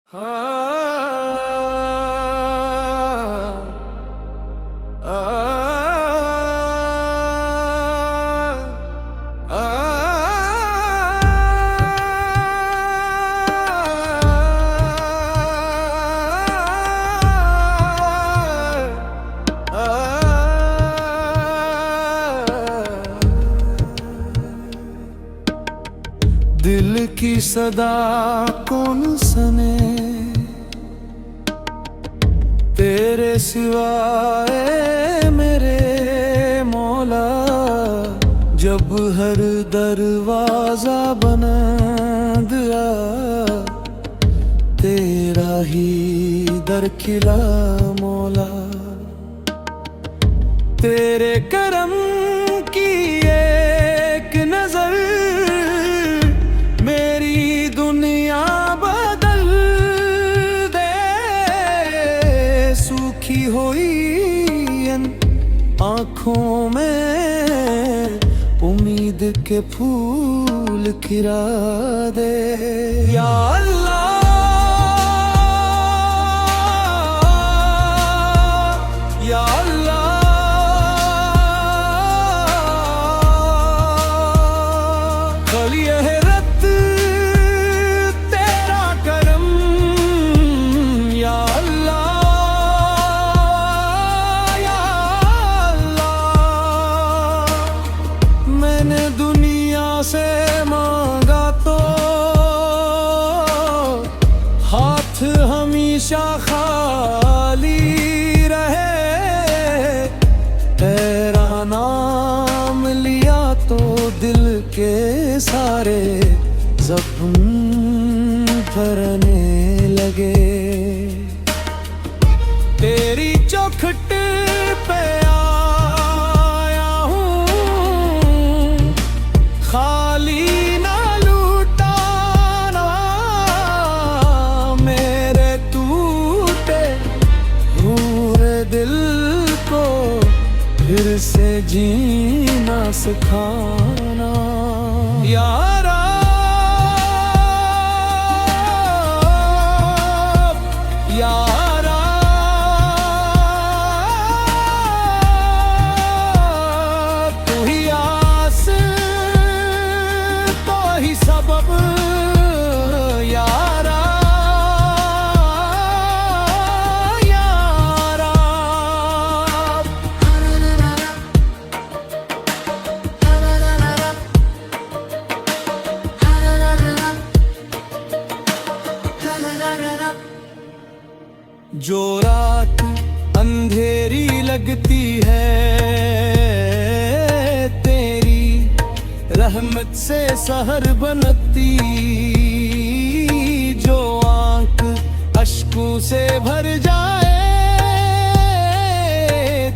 दिल की सदा कौन सने तेरे सिवाय मेरे मौला। जब हर दरवाजा बंद तेरा ही दर खिला मौला। तेरे करम की एक नजर मेरी दुनिया बदल दे। सूखी हुई इन आँखों में उम्मीद के फूल खिला दे। या अल्लाह या अल्लाह से मांगा तो हाथ हमेशा खाली रहे। तेरा नाम लिया तो दिल के सारे जख्म भरने लगे। तेरी चौखट पे आया हूँ खाली ना लूटाना। मेरे टूटे हुए दिल को फिर से जीना सिखाना। यारा यारा तू ही आस सबब यारा यारा। जो रात अंधेरी लगती है तेरी रहमत से सहर बनती। जो आंख अश्कों से भर जाए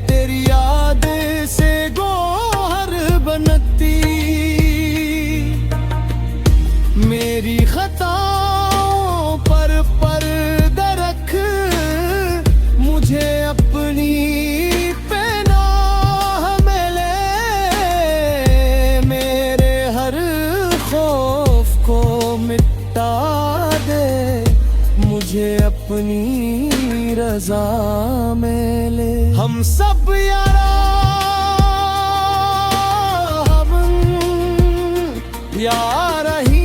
तेरी याद से गोहर बनती। मेरी खताओं पर पर्दा रख मुझे अपनी मुझे अपनी रज़ा में ले। हम सब यारा हम यार ही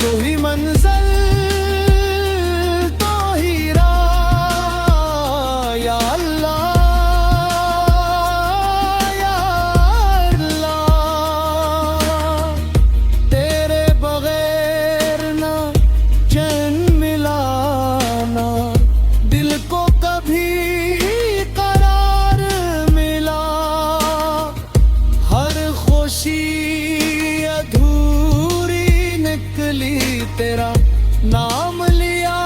तो ही मंज़िल तो ही राह। या अल्लाह या अल्लाह दिल को कभी करार मिला। हर खुशी अधूरी निकली तेरा नाम लिया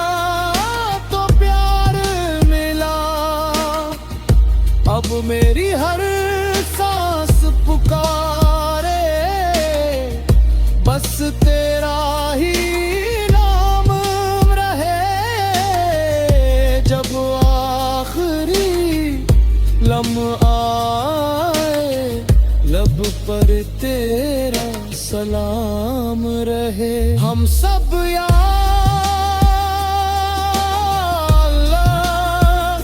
तो प्यार मिला। अब मेरी हर सांस पुकारे बस तेरा ही लम्हा आए लब पर तेरा सलाम रहे। हम सब या अल्लाह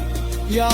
या